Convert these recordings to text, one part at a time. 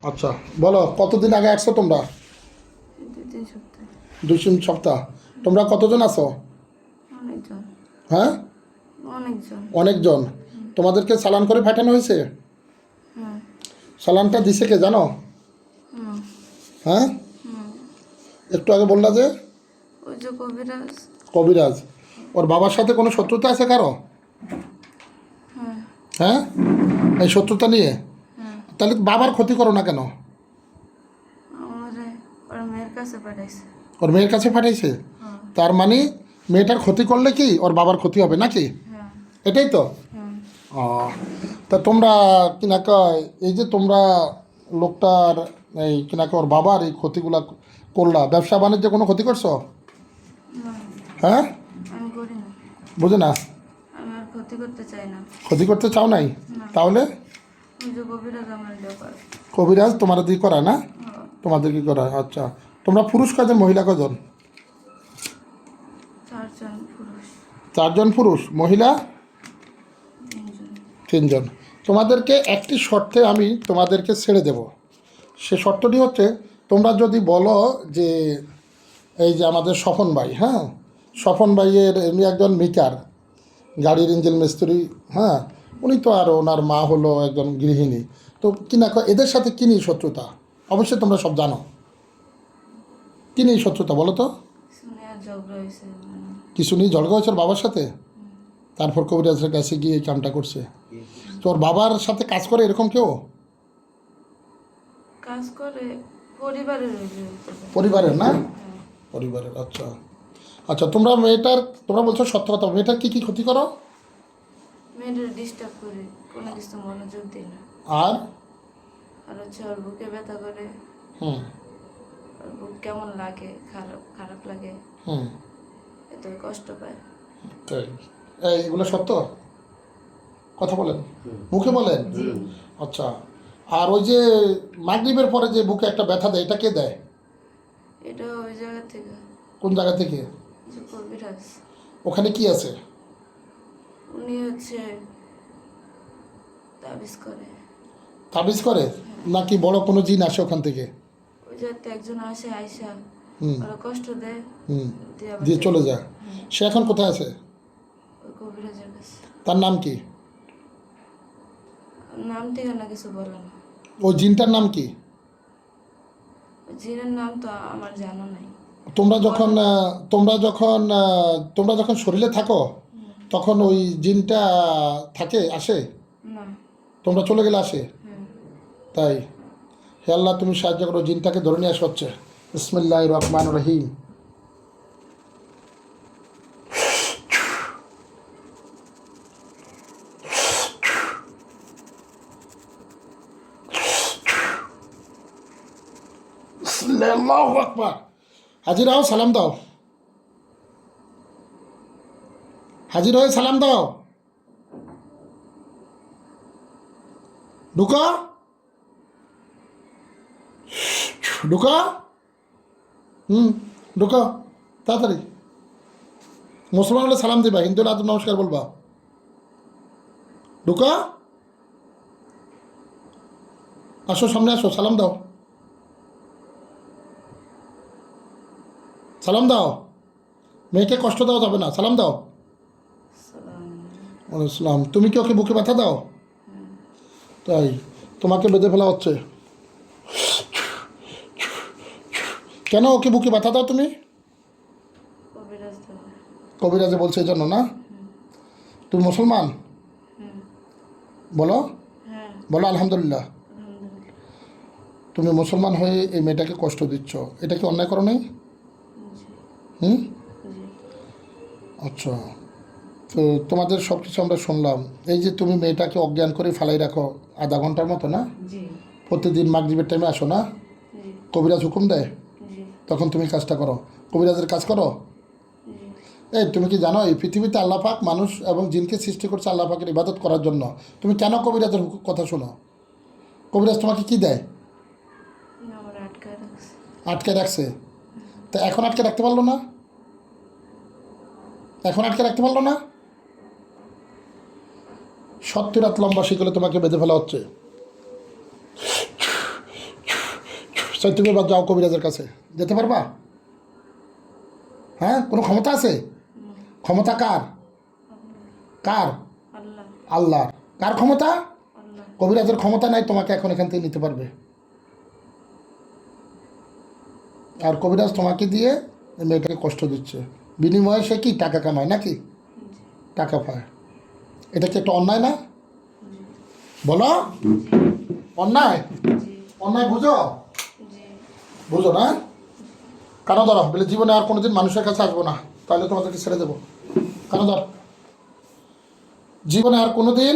আচ্ছা, বলো কতদিন আগে আসছো তোমরা? 2-3 সপ্তাহ। 2-3 সপ্তাহ। তোমরা কতজন আছো? অনেকজন। হ্যাঁ, অনেকজন। অনেকজন। তোমাদেরকে চালান করে পাঠানো হয়েছে? হুম। চালানটা দিছে কে জানো? হুম। হ্যাঁ, হুম। একটু আগে বললা যে ওই যে কবিরাজ। কবিরাজ। ওর বাবার সাথে কোনো শত্রুতা আছে কারো? হ্যাঁ। হ্যাঁ, এই শত্রুতা নিয়ে? হ্যাঁ। তাহলে বাবার ক্ষতি করো না কেন? আমারে ওর মেয়ের কাছে পাঠাইছে। ওর মেয়ের কাছে পাঠাইছে? হ্যাঁ। তার মানে মেয়েটার ক্ষতি করলে কি ওর বাবার ক্ষতি হবে নাকি? হ্যাঁ। এটাই তো। হুম। ও, তা তোমরা কিনা কয় এই যে তোমরা লোকটার এই কিনা কয় ওর বাবার এই ক্ষতিগুলা করলা, ব্যবসা বাণিজ্যে কোনো ক্ষতি করছো? না, হ্যাঁ, আমি করি না। বুঝে না, আমি আর ক্ষতি করতে চাই না। ক্ষতি করতে চাও নাই? না। তাহলে ওই যে কবিরাজ আমার ব্যাপার। কবিরাজ তোমাদের দিয়ে করায় না? হ্যাঁ। তোমাদের কি করায়? আচ্ছা, তোমরা পুরুষ কজন, মহিলা কজন? 4 জন পুরুষ। 4জন পুরুষ, মহিলা 3 জন। 3জন। তোমাদেরকে একটি শর্তে আমি তোমাদেরকে ছেড়ে দেব। সে শর্তটি হচ্ছে, তোমরা যদি বলো যে এই যে আমাদের স্বপন ভাই, হ্যাঁ, স্বপন ভাইয়ের এমনি একজন মিকার, গাড়ির ইঞ্জিন মিস্ত্রি, হ্যাঁ, উনি তো আর ওনার মা হলো একজন গৃহিণী, তো কিনা এদের সাথে কী নিয়ে শত্রুতা? অবশ্যই তোমরা সব জানো। কী নিয়ে শত্রুতা বলো তো? শুনে আর ঝগড়া হয়েছে মানে। কিছু নিয়ে ঝগড়া হয়েছে ওর বাবার সাথে? তারপর কবিরাজের কাছে গিয়ে এই কামটা করছে। তো ওর বাবার সাথে কাজ করে এরকম কেউ? কাজ করে পরিবারের হইলে হইতে পারে। পরিবারের না? হ্যাঁ। পরিবারের, আচ্ছা। আচ্ছা, তোমরা বলছো সত্য কথা, মেয়েটার কী কী ক্ষতি করো? মেয়েদের ডিস্টার্ব করে, কোনো কিছু মনোযোগ দিই না। আর আর হচ্ছে ওর বুকে ব্যথা করে, হুম ওর বুক কেমন লাগে, খারাপ খারাপ লাগে, হুম এত কষ্ট পায়। তাই? এইগুলো সত্য কথা বলেন, মুখে বলেন? জি। আচ্ছা, আর ওই যে মাগরিবের পরে যে বুকে একটা ব্যথা দেয়, এটা কে দেয়? এটা ওই জায়গা থেকে, কোন জায়গা থেকে? যে কবিরাজ, ওখানে কি আছে? উনি হচ্ছে তাবিজ করে। তাবিজ করে? নাকি বড় কোনো জিন আসে ওখান থেকে? ওই জায়গাতে একজন আসে, আইসা হুম ওরা কষ্ট দেয়, হুম দিয়ে আবার দিয়ে চলে যায়। হ্যাঁ, সে এখন কোথায় আছে? ওই কবিরাজের কাছে। তার নাম কি? নাম ঠিকানা কিছু বলে না। ওই জিনটার নাম কি? ওই জিনের নাম তো আমার জানা নাই। তোমরা যখন শরীরে থাকো, তখন ওই জিনটা থাকে, আসে? না। তোমরা চলে গেলে আসে? হ্যাঁ। তাই? হে আল্লাহ, তুমি সাহায্য করো, জিনটাকে ধরে নিয়ে আসা হচ্ছে। বিসমিল্লাহির রহমানির রহিম। বিসমিল্লাহ, আল্লাহু আকবার। হাজির হও, সালাম দাও। হাজির হয়ে সালাম দাও। ঢুকা, ঢুকা। হুম, ঢুকা তাড়াতাড়ি। মুসলমান হলে সালাম দিবা, হিন্দু হলে আদব নমস্কার বলবা। ঢুকা, আসো, সামনে আসো, সালাম দাও। সালাম দাও, মেয়েকে কষ্ট দেওয়া যাবে না, সালাম দাও। সালাম। ওয়ালাইকুম আসসালাম। তুমি কি ওকে বুকে ব্যথা দাও? হ্যাঁ। তাই? তোমাকে বেঁধে ফেলা হচ্ছে কেন? ওকে বুকে ব্যথা দাও তুমি? কবিরাজ ধরে। কবিরাজে বলছে এই জন্য না? তুমি মুসলমান? হুম। বলো, হ্যাঁ। বলো আলহামদুলিল্লাহ। আলহামদুলিল্লাহ। তুমি মুসলমান হয়ে এই মেয়েটাকে কষ্ট দিচ্ছ, এটা কি অন্যায় করো নাই? জি। হুম, জি। আচ্ছা। তো তোমাদের সব কিছু আমরা শুনলাম। এই যে তুমি মেয়েটাকে অজ্ঞান করে ফেলাই রাখো আধা ঘন্টার মতো না? জি। প্রতিদিন মাগরিবের টাইমে আসো না? জি। কবিরাজ হুকুম দেয়, জি। তখন তুমি কাজটা করো, কবিরাজের কাজ করো। জি। এই তুমি কি জানো এই পৃথিবীতে আল্লাহ পাক মানুষ এবং জিনকে সৃষ্টি করছে আল্লাহ পাকের ইবাদত করার জন্য? তুমি কেন কবিরাজের কথা শোনো? কবিরাজ তোমাকে কি দেয়? আমার আটকায় রাখছে। আটকে রাখছে? তা এখন আটকে রাখতে পারলো না? এখন আটকে রাখতে পারলো না? 70 রাত লম্বা শিকলে তোমাকে বেঁধে ফেলা হচ্ছে। সেই তুমি এবার যাও কবিরাজের কাছে, যেতে পারবা? হ্যাঁ, কোনো ক্ষমতা আছে? ক্ষমতা কার? কার? আল্লাহ। আল্লাহর। কার ক্ষমতা? আল্লাহ। কবিরাজের ক্ষমতা নাই তোমাকে এখন এখান থেকে নিতে পারবে। আর কবিরাজ তোমাকে দিয়ে এই মেয়েটাকে কষ্ট দিচ্ছে, বিনিময়ে সে কি টাকা কামায় নাকি? জি। টাকা পায়। এটা কি একটা অন্যায় না? জি। বলো, জি। অন্যায়? জি। অন্যায় বুঝো? জি। বুঝো না? কেন ধরো বলে জীবনে আর কোনোদিন মানুষের কাছে আসবো না, তাহলে তোমাদেরকে ছেড়ে দেবো। কেন ধর, জীবনে আর কোনোদিন,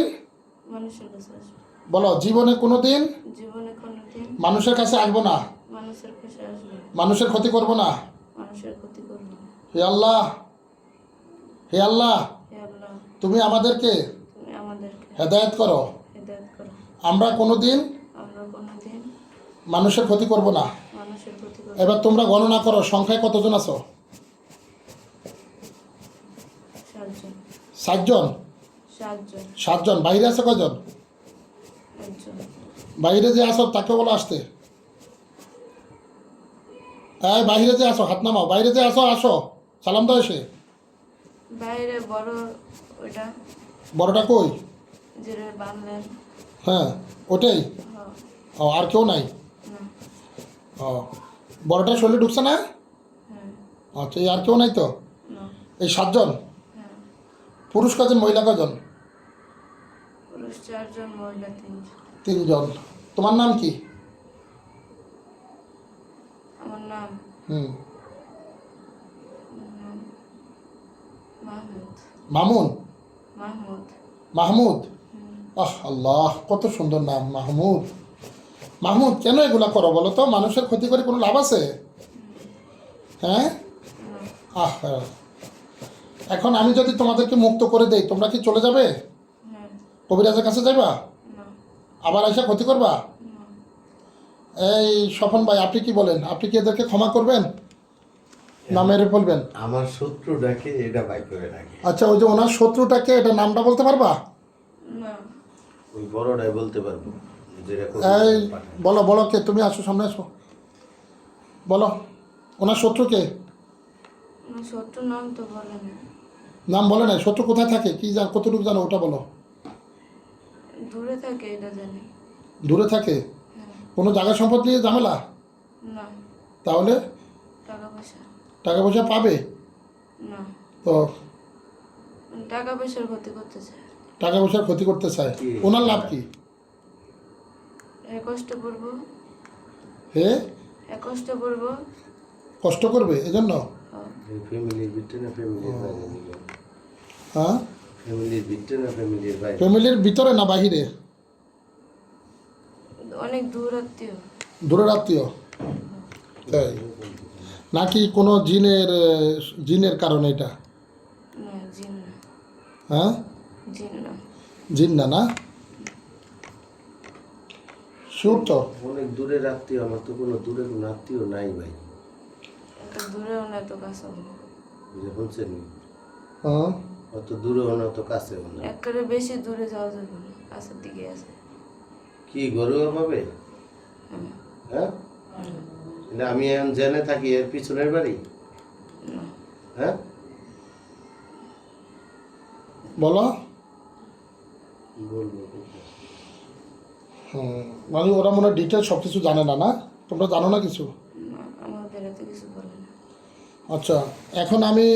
মানুষের কাছে আসবে। বলো জীবনে কোনোদিন জীবনে কোনোদিন মানুষের কাছে আসবো না, মানুষের কাছে আসবে। মানুষের ক্ষতি করবো না। মানুষের ক্ষতি করবে না। হে আল্লাহ, হে আল্লাহ, হে আল্লাহ, তুমি আমাদেরকে তুমি আমাদেরকে হেদায়েত করো। হেদায়েত করো। আমরা কোনোদিন আমরা কোনোদিন মানুষের ক্ষতি করব না। মানুষের ক্ষতি করব এবার তোমরা গণনা করো সংখ্যায় কতজন আছো? 7 জন। 7 জন? 7 জন। 7 জন। বাইরে আছে কজন? 1 জন। বাইরে যে আসো তাকে বলো আসতে। এই বাইরে যে আসো, হাত নামাও। বাইরে যে আসো, আসো, সালাম দাও এসে। বাইরে বড় ওইটা বড়টা কই? যে বানলেন। হ্যাঁ, ওটাই। হ্যাঁ। ও, আর কেউ নাই? না। ও, বড়টা শরীরে ঢুকছে না? হ্যাঁ। আচ্ছা, এই আর কেউ নাই তো? না। এই 7 জন। হ্যাঁ। পুরুষ কজন, মহিলা কজন? পুরুষ 4 জন, মহিলা 3 জন। 3 জন। তোমার নাম কি? আমার নাম হুম, নাম মাহমুদ। মামুন? মাহমুদ। মাহমুদ? হুম। আহ আল্লাহ, কত সুন্দর নাম মাহমুদ। মাহমুদ, কেন এগুলা করো বলো তো? মানুষের ক্ষতি করে কোনো লাভ আছে? হ্যাঁ? না। আহ, এখন আমি যদি তোমাদেরকে মুক্ত করে দেই, তোমরা কি চলে যাবে? হ্যাঁ। কবিরাজের কাছে যাবা? না। আবার এসে ক্ষতি করবা? না। এই স্বপন ভাই, আপনি কি বলেন? আপনি কি এদেরকে ক্ষমা করবেন না মেরে বলবেন? আমার শত্রুটাকে এটা বাই করে রাখে। আচ্ছা, ওই যে ওনার শত্রুটাকে, এটা নামটা বলতে পারবা? না। ওই বড়টাই বলতে পারবো যেটা এই পাঠায়। বলো, বলো কে তুমি? আসো, সামনে আসো, বলো ওনার শত্রুকে। আমার শত্রুর নাম তো বলে না। নাম বলে নাই, শত্রু কোথায় থাকে, কি কতটুকু জানো ওটা বলো। দূরে থাকে এটা জানি। দূরে থাকে? হ্যাঁ। কোনো জায়গা সম্পদ নিয়ে ঝামেলা? না। তাহলে টাকা পয়সা? টাকা পয়সা পাবে না। তো? টাকা পয়সার ক্ষতি করতে চায়। টাকা পয়সার ক্ষতি করতে চায়? ওনার লাভ কি? কষ্ট করবো। হে কষ্ট করবো। কষ্ট করবে এজন্য? হ্যাঁ। ফ্যামিলির ভিতরে না ফ্যামিলির বাইরে নিল? হ্যাঁ, ফ্যামিলির ভিতরে না ফ্যামিলির বাইরে? ফ্যামিলির ভিতরে না বাহিরে? অনেক দূর আত্মীয়। দূরের আত্মীয়? তাই নাকি কোনো জিনের কারণে এটা? না, জিন না। হ্যাঁ, জিন না। জিন না? না শিওর তো? অনেক দূরের আত্মীয়, আমার তো কোনো দূরে কোনো আত্মীয় নাই ভাই। এত দূরেও না, এত কাছেও না। বুঝে বলছেন? হ্যাঁ, অত দূরেও না অত কাছেও না। একেবারে বেশি দূরে যাওয়া যাবে না, কাছের দিকে আছে। কি গরুয়া পাবে? হ্যাঁ, না আমি এখন জেনে থাকি এর পিছনের বাড়ি। না। হ্যাঁ, বলো। বলবো। হুম, মানে ওরা মনে হয় ডিটেলস সব কিছু জানে না, না? তোমরা জানো না কিছু? না, আমাদের এত কিছু বলে না। আচ্ছা, এখন আমি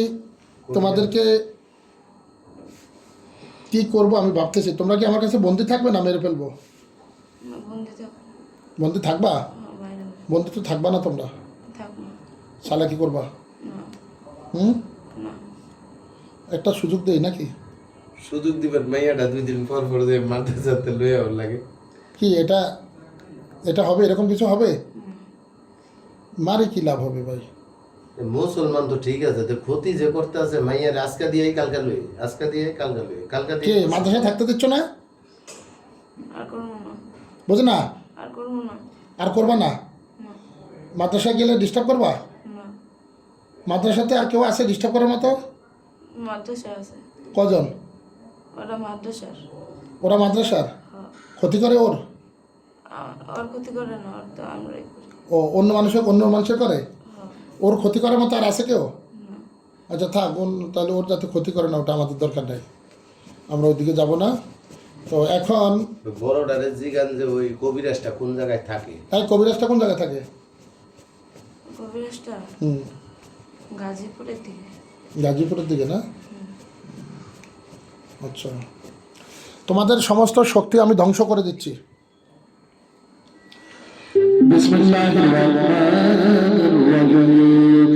তোমাদেরকে কি করব আমি ভাবতেছি। তোমরা কি আমার কাছে বন্দি থাকবে না মেরে ফেলবো? না, বন্দি থাকো। বন্দি থাকবা? বাইরে না। বন্দি তো থাকবা না তোমরা? থাকো না। শালা কি করবা? না। হুম, না। একটা সুযোগ দেই নাকি? সুযোগ দিবেন মাইয়াটা 2 দিন পর পর যে মারতে যাতে লইয়া ওর লাগে। কি এটা এটা হবে? এরকম কিছু হবে? মারি কি লাভ হবে ভাই? মুসলমান তো ঠিক আছে, তো ক্ষতি যে করতে আছে মাইয়ার আজকা দিয়েই কালকা লই, আজকা দিয়ে কালকা লই, কালকা কে দিয়ে মাদ্রাসায় থাকতে দিচ্ছ না? আর করবো না। বুঝো না? আর করবো না। আর করবা না? না। মাদ্রাসায় গেলে ডিস্টার্ব করবা? না। মাদ্রাসাতে আর কেউ আছে ডিস্টার্ব করার মতো? মাদ্রাসা আছে। কজন? ওরা মাদ্রাসার। ওরা মাদ্রাসার হ্যাঁ। ক্ষতি করে ওর? ওর ক্ষতি করে না, ওর তো আমরাই করি। ও অন্য মানুষের করে? হ্যাঁ। ওর ক্ষতি করার মতো আর আছে কেউ? না। আচ্ছা থাক, তাহলে ওর যাতে ক্ষতি করে না ওটা আমাদের দরকার নেই, আমরা ওইদিকে যাব না। তো এখন বড়ডারে জিগান যে ওই কবিরাজটা কোন জায়গায় থাকে? এই কবিরাজটা কোন জায়গায় থাকে? কবিরাজটা হুম, গাজীপুরের দিকে। গাজীপুরের দিকে না? আচ্ছা, তোমাদের সমস্ত শক্তি আমি ধ্বংস করে দিচ্ছি। বিসমিল্লাহির রহমানির রহিম।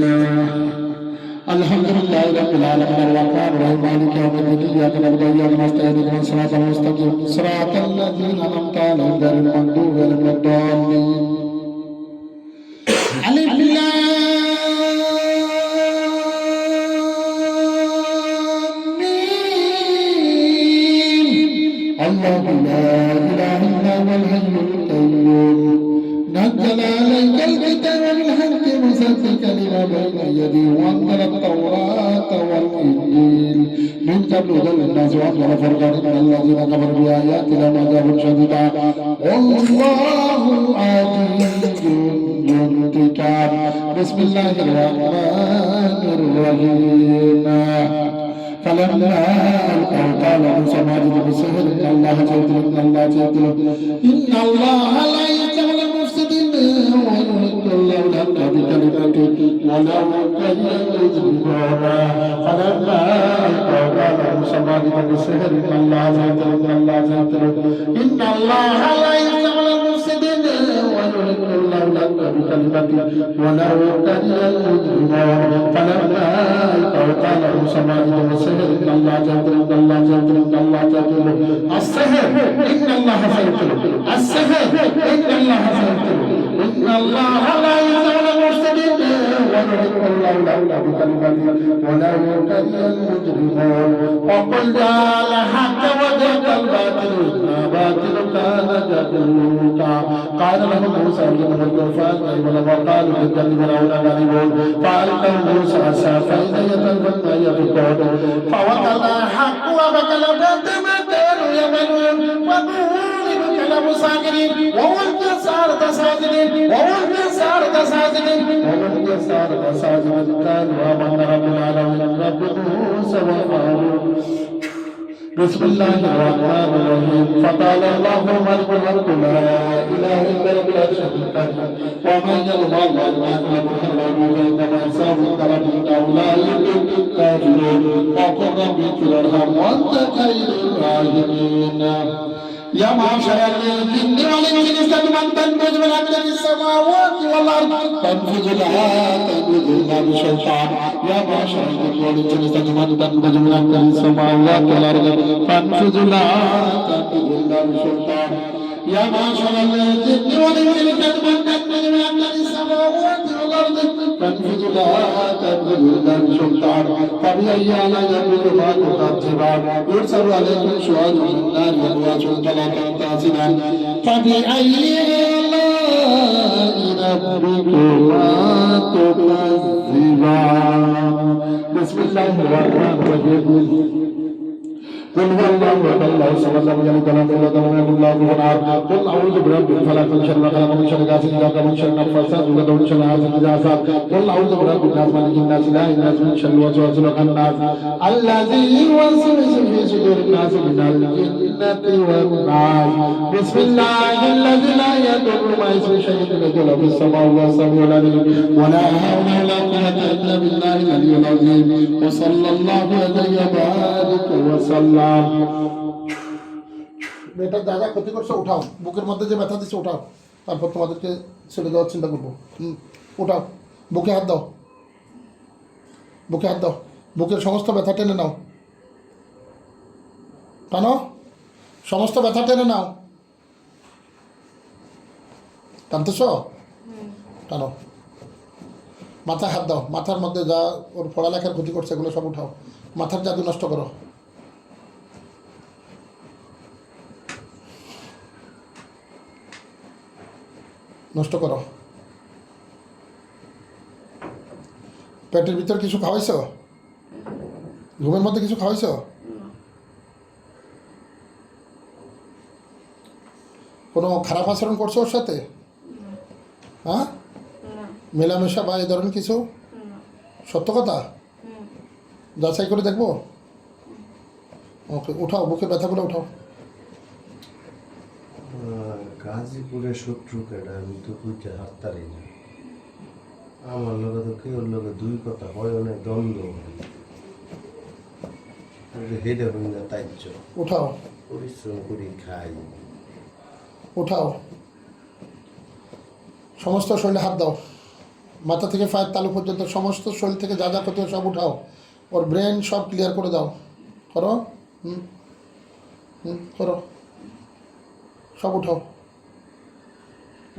আলহামদুলিল্লাহি রাব্বিল আলামিন আর রাহমানির রহিম মালিকি ইয়াউমিদ্দিন ইyyaka na'budu wa iyyaka nasta'in ihdinas siratal mustaqim siratal ladzina an'amta alaihim ghayril maghdubi alaihim wad-dallin। আলিফ লাম মিম। আল্লাহু লা ইলাহা ইল্লা হুয়াল হাইয়ুল কাইয়্যুম। نزل عليك الكتاب بالحق مصدقا لما بين يديه وانزل التوراة والانجيل من قبل هدى للناس وانزل فرقان ان الذين كفروا بايات لهم عذاب شديد والله عزيز ذو انتقام. بسم الله الرحمن الرحيم. فلما ألقوا قال موسى ما جئت بالسحر إن الله سيبطله إن الله لا يستوي المفسدين ويحق الله الحق بكلمته ولو كره المجرمون. فلما ألقوا قال موسى ما جئت بالسحر إن الله سيبطله إن الله لا يستوي المفسدين ويحق الله الحق بكلمته ولو كره المجرمون. فلما ألقوا قال موسى ما جئت بالسحر إن الله سيبطله السحر إن الله سيبطله السحر إن الله سيبطله إن الله لا يزال المفسدين ويحق الله الحق بكلمته ولو كره المجرمون. وقل جاء الحق وزهق الباطل إن الباطل كان زهوقا. قال لهم موسى ألقوا القرآن وقالوا للجن فرعون غالبون فألقوا موسى عصاه فإذا هي تلقف ما يفقون فوقع الحق وبطل ما كانوا يعملون وضرب كلام ساجدين وولد صارت ساجدين قالوا آمنا رب العالمين رب موسى وهارون. بسم الله الرحمن الرحيم. فتعالى الله الملك الحق لا اله الا هو الشهيد ومن يظلم الله فانما حسابه على ربه لا يضل الكافرين. وقل رب اغفر ارحم وانت خير الراحمين. يا معشر الجن والانس استكبروا تنفذوا من اقدار السماوات والارض تنفذوا لا تنفذوا الا بسلطان. يا معشر الجن والانس استكبروا تنفذوا من اقدار السماوات والارض تنفذوا لا تنفذوا الا بسلطان. يا معشر الجن والانس استكبروا تنفذوا من اقدار السماوات والارض تنفذوا لا تنفذوا الا بسلطان. فبأي آلاء ربكما تكذبان يرسل عليكم شواظ من نار ونواس فلا تنتصران. فبأي آلاء ربكما تكذبان. بسم الله الرحمن الرحيم. قل هو الله احد الله الصمد لم يلد ولم يولد ولم يكن له كفوا احد. قل اعوذ برب الفلق من شر ما خلق من شر غاسق اذا وقب من شر النفاثات في العقد ومن شر حاسد اذا حسد. قل اعوذ برب الناس مالك الناس اله الناس من شر الوسواس الخناس الذي يوسوس في صدور الناس من الجنة والناس. بسم الله الذي لا يضر مع اسمه شيء في الارض السماء والسميع العليم. ولا حول ولا قوة الا بالله العلي العظيم. وصلى الله عليه وبارك وسلم. এটা যা যা ক্ষতি করছে উঠাও, বুকের মধ্যে যে ব্যথা দিচ্ছে উঠাও, তারপর তোমাদেরকে ছেড়ে দেওয়ার চিন্তা করবো। উঠাও, বুকে হাত দাও, বুকে হাত দাও, বুকের সমস্ত ব্যথা টেনে নাও, টানো, সমস্ত ব্যথা টেনে নাও। টানতেছ? টানো। মাথায় হাত দাও, মাথার মধ্যে যা ওর পড়ালেখার ক্ষতি করছে এগুলো সব উঠাও, মাথার জাদু নষ্ট করো। নষ্ট করো। পেটের ভিতর কিছু খাওয়াইছ? ঘুমের মধ্যে কিছু খাওয়াইছ? কোনো খারাপ আচরণ করছো ওর সাথে? হ্যাঁ, না মেলামেশা বা এই ধরনের কিছু? না সত্য কথা হুম যাচাই করে দেখবো। ওকে, উঠাও, বুকের ব্যথাগুলো উঠাও। গাজীপুরের শত্রু কেডা আমি তো বুঝতে হারতারি না। আমার লগে তো কেউ লগে দুই কথা হয়, অনেক দ্বন্দ্ব হয়। হেডে হই না তাইজ উঠাও, পরিশ্রম করি খাই। উঠাও। সমস্ত শরীরে হাত দাও, মাথা থেকে পায়ের তালু পর্যন্ত সমস্ত শরীর থেকে যা যা ক্ষতি হয় সব উঠাও। ওর ব্রেন সব ক্লিয়ার করে দাও। করো। হুম, হুম, করো। সব উঠাও,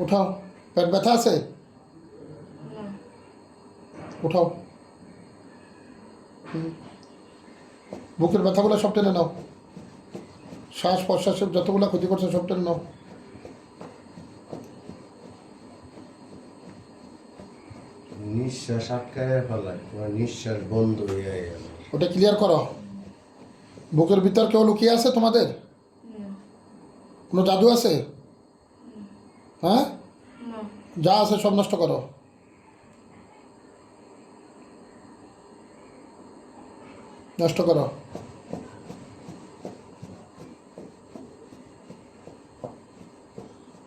উঠাও। পেট ব্যথা আছে? না উঠাও। হুম, বুকের ব্যথাগুলো সব টেনে নাও। শ্বাস প্রশ্বাসের যতগুলো ক্ষতি করছে সব টেনে নাও। নিঃশ্বাস আটকায় ফেলায়, আমার নিঃশ্বাস বন্ধ হয়ে গেল। ওটা ক্লিয়ার করো। বুকের ভিতর কেউ লুকিয়ে আছে তোমাদের? না কোনো জাদু আছে? হ্যাঁ, না যা আছে সব নষ্ট করো। নষ্ট করো।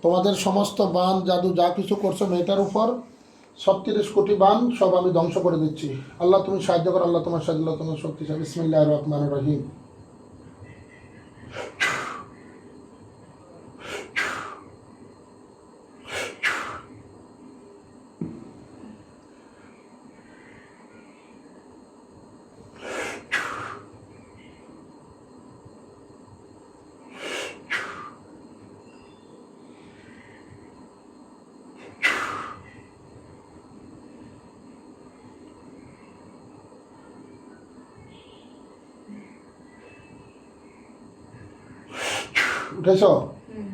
তোমাদের সমস্ত বান জাদু যা কিছু করছো মেয়েটার উপর, 36 কোটি বান সব আমি ধ্বংস করে দিচ্ছি। আল্লাহ তুমি সাহায্য করো, আল্লাহ তোমার সাহায্য, আল্লাহ তোমার শক্তিশালী। বিসমিল্লাহির রহমানির রহিম। উঠেছ? হুম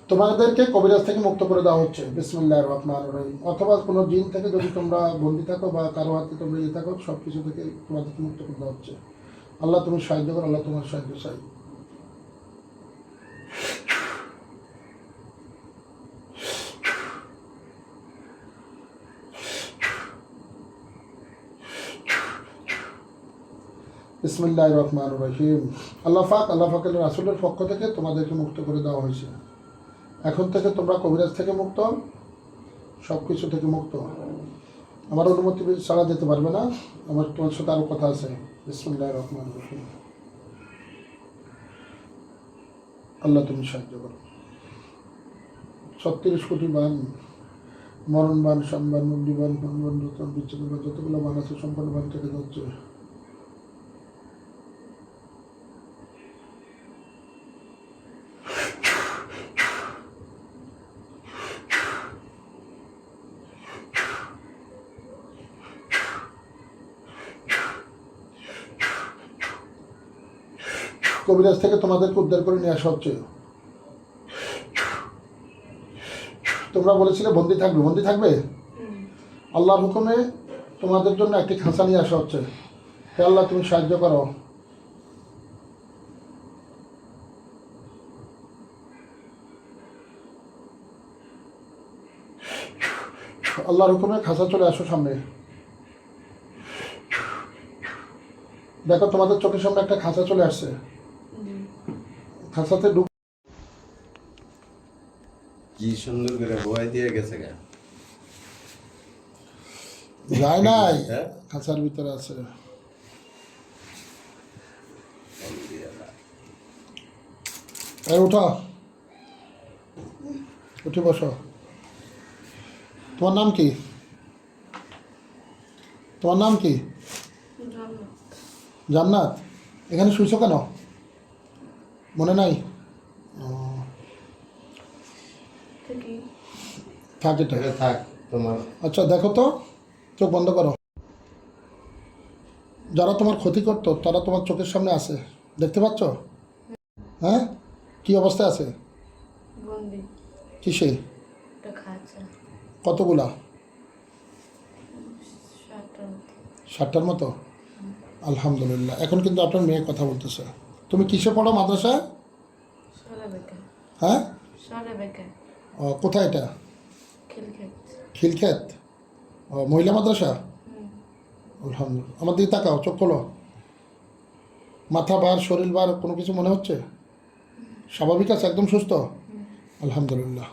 তোমাদেরকে কবিরাজ থেকে মুক্ত করে দেওয়া হচ্ছে বিসমিল্লাহির রহমানির রহিম। অথবা কোনো জিন থেকে যদি তোমরা বন্দি থাকো বা কারো হাতে তোমরা ইয়ে থাকো, সব কিছু থেকে তোমাদেরকে মুক্ত করে দেওয়া হচ্ছে। আল্লাহ তুমি সাহায্য করো, আল্লাহ তোমার সাহায্য চাই। বিসমিল্লাহির রহমানির রহিম। আল্লাহ পাকের রাসূলের পক্ষ থেকে তোমাদেরকে মুক্ত করে দেওয়া হয়েছে। এখন থেকে তোমরা কবিরাজ থেকে মুক্ত, সব কিছু থেকে মুক্ত। আমার অনুমতি ছাড়া যেতে পারবে না। আমার তোমার সাথে আরও কথা আছে। বিসমিল্লাহির রহমানির রহিম। আল্লাহ তুমি সাহায্য করো। 36 কোটি বান, মরণ বান, সম্বান, মুগ্নিবান, হনবান, রতন, বিচ্ছেদ বান, যতগুলো বান আছে সম্পূর্ণ বান থেকে যাচ্ছে। কবিরাজ থেকে তোমাদেরকে উদ্ধার করে নিয়ে আসা হচ্ছে। তোমরা বলেছিলে বন্দি থাকবে, বন্দি থাকবে। হুম আল্লাহর হুকুমে তোমাদের জন্য একটি খাঁচা নিয়ে আসা হচ্ছে। হে আল্লাহ তুমি সাহায্য করো। আল্লাহর হুকুমে খাঁচা চলে আসো সামনে। দেখো তোমাদের চোখের সামনে একটা খাঁচা চলে আসছে। জি খাঁচাতে ঢুক। কি সুন্দর করে বয় দিয়ে গেছে গা। যায় নাই, হ্যাঁ? খাঁচার ভিতরে আছে। এই উঠো, উঠে বসো। তোমার নাম কি? তোমার নাম কি? জানো জান্নাত। এখানে শুয়েছো কেন? মনে নাই? ও, থেকে থাক এটা। এটা থাক তোমার। আচ্ছা দেখো তো, চোখ বন্ধ করো। যারা তোমার ক্ষতি করতো তারা তোমার চোখের সামনে আছে, দেখতে পাচ্ছ? হ্যাঁ, কি অবস্থায় আছে? বন্দি কিসে? একটা খাঁচা কতগুলা? 7টার মতো 60টার মতো। আলহামদুলিল্লাহ। এখন কিন্তু আপনার মেয়ে কথা বলতেছে। তুমি কিসে পড়ো মাদ্রাসায়? সরে বেকা হ্যাঁ, সরে বেকা ও কোথায় এটা? খিলক্ষেত। খিলক্ষেত, ও মহিলা মাদ্রাসা। হুম। আলহামদুলিল্লাহ। আমার দিকে তাকাও, চোখ খোলো। মাথা বার, শরীর বার কোনো কিছু মনে হচ্ছে? স্বাভাবিক আছে, একদম সুস্থ? আলহামদুলিল্লাহ।